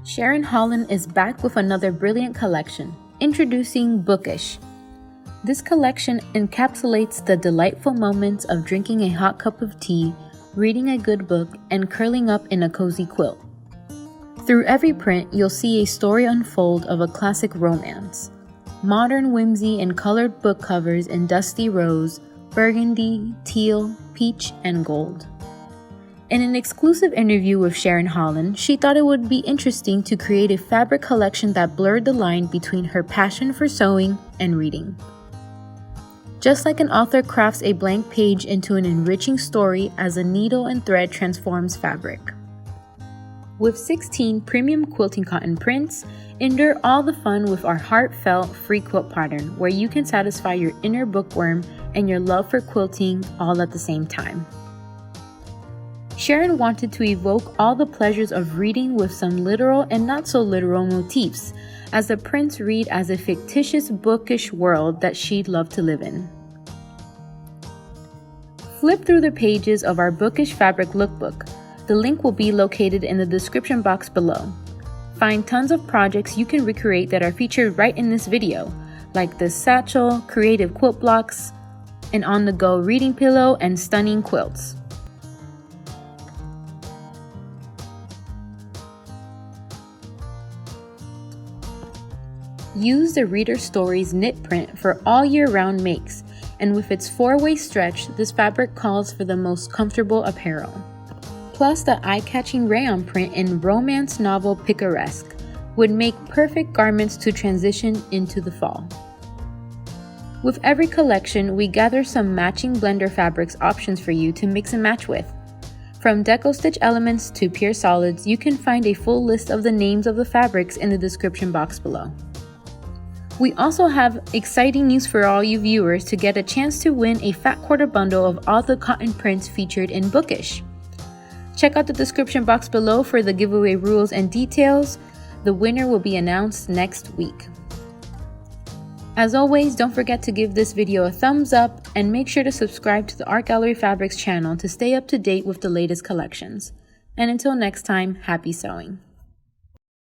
Sharon Holland is back with another brilliant collection, introducing Bookish. This collection encapsulates the delightful moments of drinking a hot cup of tea, reading a good book, and curling up in a cozy quilt. Through every print, you'll see a story unfold of a classic romance. Modern whimsy and colored book covers in dusty rose, burgundy, teal, peach, and gold. In an exclusive interview with Sharon Holland, she thought it would be interesting to create a fabric collection that blurred the line between her passion for sewing and reading. Just like an author crafts a blank page into an enriching story as a needle and thread transforms fabric. With 16 premium quilting cotton prints, endure all the fun with our heartfelt free quilt pattern where you can satisfy your inner bookworm and your love for quilting all at the same time. Sharon wanted to evoke all the pleasures of reading with some literal and not so literal motifs, as the prints read as a fictitious bookish world that she'd love to live in. Flip through the pages of our Bookish Fabric Lookbook. The link will be located in the description box below. Find tons of projects you can recreate that are featured right in this video, like this satchel, creative quilt blocks, an on-the-go reading pillow, and stunning quilts. Use the Reader Stories knit print for all year-round makes, and with its 4-way stretch, this fabric calls for the most comfortable apparel. Plus, the eye-catching rayon print in romance novel picaresque would make perfect garments to transition into the fall. With every collection, we gather some matching blender fabrics options for you to mix and match with. From Decostitch elements to pure solids, you can find a full list of the names of the fabrics in the description box below. We also have exciting news for all you viewers to get a chance to win a fat quarter bundle of all the cotton prints featured in Bookish. Check out the description box below for the giveaway rules and details. The winner will be announced next week. As always, don't forget to give this video a thumbs up and make sure to subscribe to the Art Gallery Fabrics channel to stay up to date with the latest collections. And until next time, happy sewing!